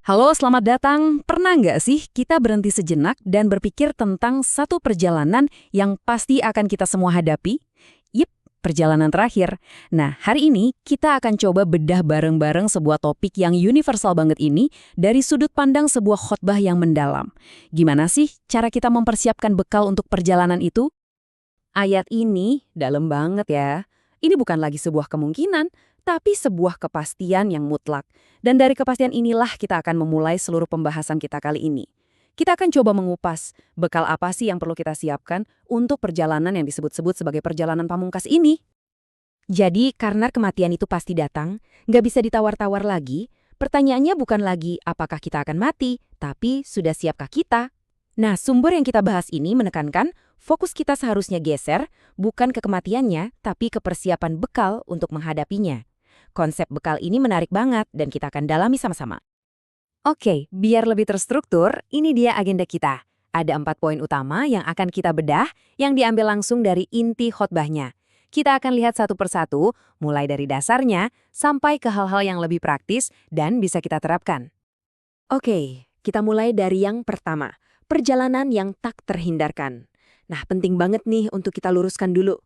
Halo, selamat datang. Pernah nggak sih kita berhenti sejenak dan berpikir tentang satu perjalanan yang pasti akan kita semua hadapi? Yip, perjalanan terakhir. Nah, hari ini kita akan coba bedah bareng-bareng sebuah topik yang universal banget ini dari sudut pandang sebuah khotbah yang mendalam. Gimana sih cara kita mempersiapkan bekal untuk perjalanan itu? Ayat ini dalam banget ya. Ini bukan lagi sebuah kemungkinan, tapi sebuah kepastian yang mutlak. Dan dari kepastian inilah kita akan memulai seluruh pembahasan kita kali ini. Kita akan coba mengupas bekal apa sih yang perlu kita siapkan untuk perjalanan yang disebut-sebut sebagai perjalanan pamungkas ini. Jadi, karena kematian itu pasti datang, nggak bisa ditawar-tawar lagi, pertanyaannya bukan lagi apakah kita akan mati, tapi sudah siapkah kita? Nah, sumber yang kita bahas ini menekankan fokus kita seharusnya geser bukan ke kematiannya, tapi ke persiapan bekal untuk menghadapinya. Konsep bekal ini menarik banget dan kita akan dalami sama-sama. Oke, biar lebih terstruktur, ini dia agenda kita. Ada 4 poin utama yang akan kita bedah yang diambil langsung dari inti khotbahnya. Kita akan lihat satu persatu, mulai dari dasarnya sampai ke hal-hal yang lebih praktis dan bisa kita terapkan. Oke, kita mulai dari yang pertama. Perjalanan yang tak terhindarkan. Nah, penting banget nih untuk kita luruskan dulu.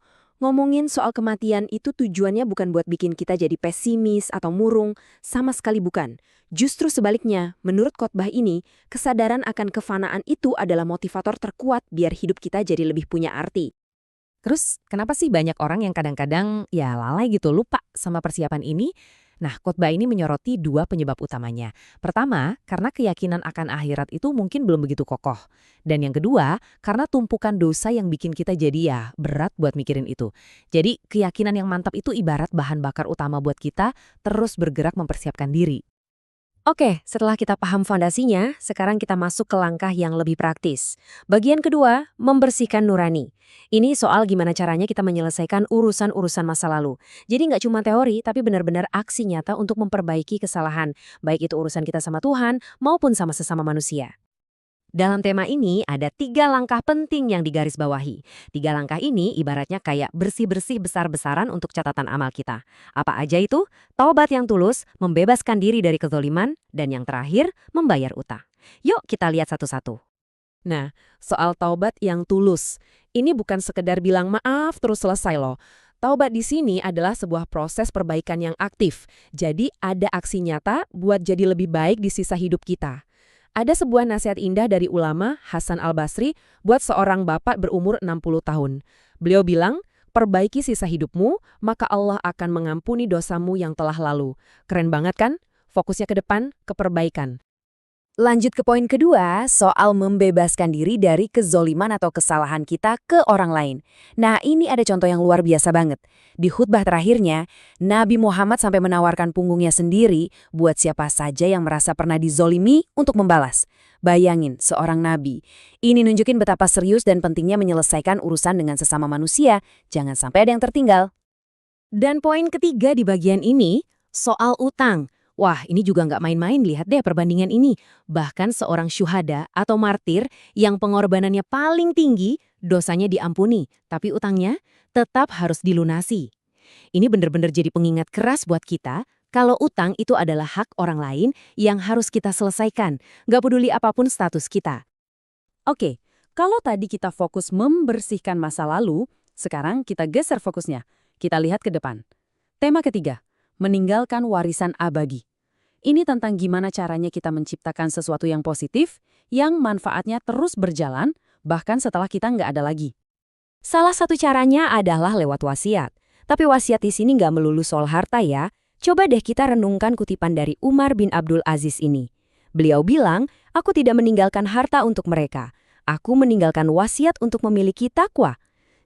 Ngomongin soal kematian itu tujuannya bukan buat bikin kita jadi pesimis atau murung, sama sekali bukan. Justru sebaliknya, menurut khotbah ini, kesadaran akan kefanaan itu adalah motivator terkuat biar hidup kita jadi lebih punya arti. Terus, kenapa sih banyak orang yang kadang-kadang ya lalai gitu lupa sama persiapan ini? Nah, khotbah ini menyoroti dua penyebab utamanya. Pertama, karena keyakinan akan akhirat itu mungkin belum begitu kokoh. Dan yang kedua, karena tumpukan dosa yang bikin kita jadi ya berat buat mikirin itu. Jadi, keyakinan yang mantap itu ibarat bahan bakar utama buat kita terus bergerak mempersiapkan diri. Oke, setelah kita paham fondasinya, sekarang kita masuk ke langkah yang lebih praktis. Bagian kedua, membersihkan nurani. Ini soal gimana caranya kita menyelesaikan urusan-urusan masa lalu. Jadi nggak cuma teori, tapi benar-benar aksi nyata untuk memperbaiki kesalahan, baik itu urusan kita sama Tuhan maupun sama sesama manusia. Dalam tema ini ada 3 langkah penting yang digarisbawahi. 3 langkah ini ibaratnya kayak bersih-bersih besar-besaran untuk catatan amal kita. Apa aja itu? Taubat yang tulus, membebaskan diri dari kezoliman, dan yang terakhir, membayar utang. Yuk kita lihat satu-satu. Nah, soal taubat yang tulus. Ini bukan sekedar bilang maaf terus selesai loh. Taubat di sini adalah sebuah proses perbaikan yang aktif. Jadi ada aksi nyata buat jadi lebih baik di sisa hidup kita. Ada sebuah nasihat indah dari ulama Hasan al-Basri buat seorang bapak berumur 60 tahun. Beliau bilang, perbaiki sisa hidupmu, maka Allah akan mengampuni dosamu yang telah lalu. Keren banget kan? Fokusnya ke depan, ke perbaikan. Lanjut ke poin kedua, soal membebaskan diri dari kezoliman atau kesalahan kita ke orang lain. Nah, ini ada contoh yang luar biasa banget. Di khutbah terakhirnya, Nabi Muhammad sampai menawarkan punggungnya sendiri buat siapa saja yang merasa pernah dizolimi untuk membalas. Bayangin, seorang nabi. Ini nunjukin betapa serius dan pentingnya menyelesaikan urusan dengan sesama manusia. Jangan sampai ada yang tertinggal. Dan poin ketiga di bagian ini, soal utang. Wah, ini juga nggak main-main, lihat deh perbandingan ini. Bahkan seorang syuhada atau martir yang pengorbanannya paling tinggi, dosanya diampuni, tapi utangnya tetap harus dilunasi. Ini benar-benar jadi pengingat keras buat kita, kalau utang itu adalah hak orang lain yang harus kita selesaikan, nggak peduli apapun status kita. Oke, kalau tadi kita fokus membersihkan masa lalu, sekarang kita geser fokusnya. Kita lihat ke depan. Tema ketiga, meninggalkan warisan abadi. Ini tentang gimana caranya kita menciptakan sesuatu yang positif, yang manfaatnya terus berjalan, bahkan setelah kita nggak ada lagi. Salah satu caranya adalah lewat wasiat. Tapi wasiat di sini nggak melulu soal harta ya. Coba deh kita renungkan kutipan dari Umar bin Abdul Aziz ini. Beliau bilang, aku tidak meninggalkan harta untuk mereka. Aku meninggalkan wasiat untuk memiliki takwa.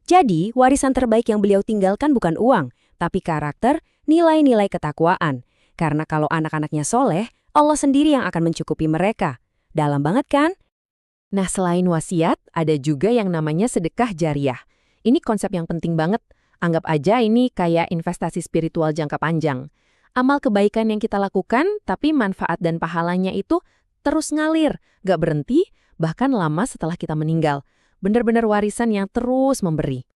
Jadi, warisan terbaik yang beliau tinggalkan bukan uang, tapi karakter, nilai-nilai ketakwaan. Karena kalau anak-anaknya soleh, Allah sendiri yang akan mencukupi mereka. Dalam banget kan? Nah, selain wasiat, ada juga yang namanya sedekah jariah. Ini konsep yang penting banget. Anggap aja ini kayak investasi spiritual jangka panjang. Amal kebaikan yang kita lakukan, tapi manfaat dan pahalanya itu terus ngalir, gak berhenti, bahkan lama setelah kita meninggal. Benar-benar warisan yang terus memberi.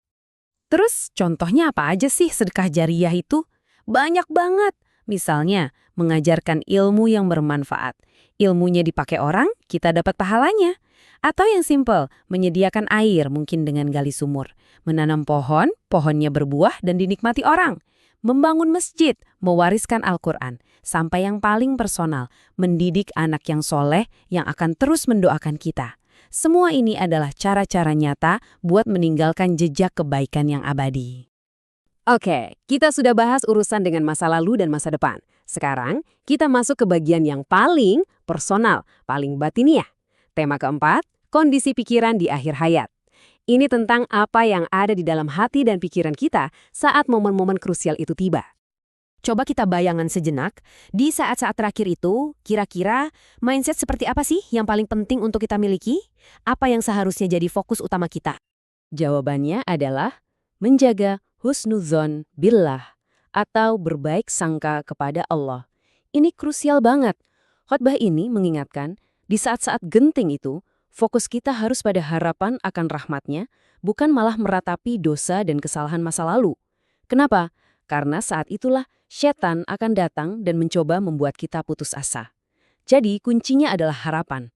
Terus, contohnya apa aja sih sedekah jariah itu? Banyak banget. Misalnya, mengajarkan ilmu yang bermanfaat. Ilmunya dipakai orang, kita dapat pahalanya. Atau yang simpel, menyediakan air mungkin dengan gali sumur. Menanam pohon, pohonnya berbuah dan dinikmati orang. Membangun masjid, mewariskan Al-Quran. Sampai yang paling personal, mendidik anak yang soleh yang akan terus mendoakan kita. Semua ini adalah cara-cara nyata buat meninggalkan jejak kebaikan yang abadi. Oke, kita sudah bahas urusan dengan masa lalu dan masa depan. Sekarang, kita masuk ke bagian yang paling personal, paling batiniah. Tema keempat, kondisi pikiran di akhir hayat. Ini tentang apa yang ada di dalam hati dan pikiran kita saat momen-momen krusial itu tiba. Coba kita bayangan sejenak, di saat-saat terakhir itu, kira-kira mindset seperti apa sih yang paling penting untuk kita miliki? Apa yang seharusnya jadi fokus utama kita? Jawabannya adalah menjaga husnudzon billah atau berbaik sangka kepada Allah. Ini krusial banget. Khotbah ini mengingatkan, di saat-saat genting itu, fokus kita harus pada harapan akan rahmatnya, bukan malah meratapi dosa dan kesalahan masa lalu. Kenapa? Karena saat itulah setan akan datang dan mencoba membuat kita putus asa. Jadi kuncinya adalah harapan.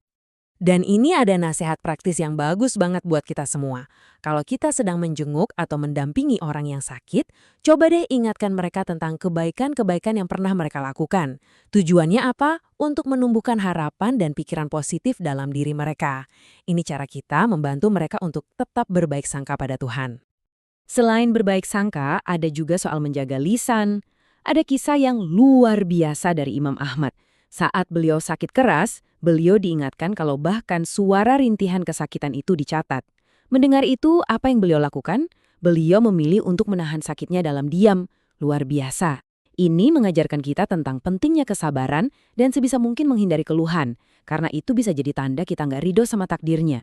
Dan ini ada nasihat praktis yang bagus banget buat kita semua. Kalau kita sedang menjenguk atau mendampingi orang yang sakit, coba deh ingatkan mereka tentang kebaikan-kebaikan yang pernah mereka lakukan. Tujuannya apa? Untuk menumbuhkan harapan dan pikiran positif dalam diri mereka. Ini cara kita membantu mereka untuk tetap berbaik sangka pada Tuhan. Selain berbaik sangka, ada juga soal menjaga lisan. Ada kisah yang luar biasa dari Imam Ahmad. Saat beliau sakit keras, beliau diingatkan kalau bahkan suara rintihan kesakitan itu dicatat. Mendengar itu, apa yang beliau lakukan? Beliau memilih untuk menahan sakitnya dalam diam. Luar biasa. Ini mengajarkan kita tentang pentingnya kesabaran dan sebisa mungkin menghindari keluhan, karena itu bisa jadi tanda kita nggak ridho sama takdirnya.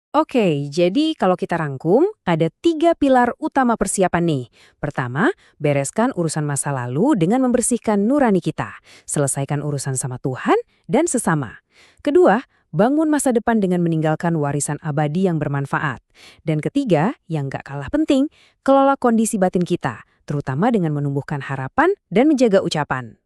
Oke, jadi kalau kita rangkum, ada 3 pilar utama persiapan nih. Pertama, bereskan urusan masa lalu dengan membersihkan nurani kita. Selesaikan urusan sama Tuhan dan sesama. Kedua, bangun masa depan dengan meninggalkan warisan abadi yang bermanfaat. Dan ketiga, yang gak kalah penting, kelola kondisi batin kita, terutama dengan menumbuhkan harapan dan menjaga ucapan.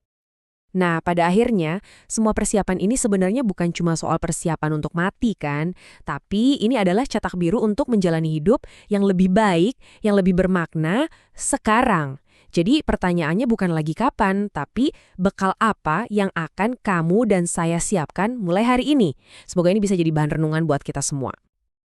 Nah, pada akhirnya, semua persiapan ini sebenarnya bukan cuma soal persiapan untuk mati kan, tapi ini adalah cetak biru untuk menjalani hidup yang lebih baik, yang lebih bermakna sekarang. Jadi pertanyaannya bukan lagi kapan, tapi bekal apa yang akan kamu dan saya siapkan mulai hari ini. Semoga ini bisa jadi bahan renungan buat kita semua.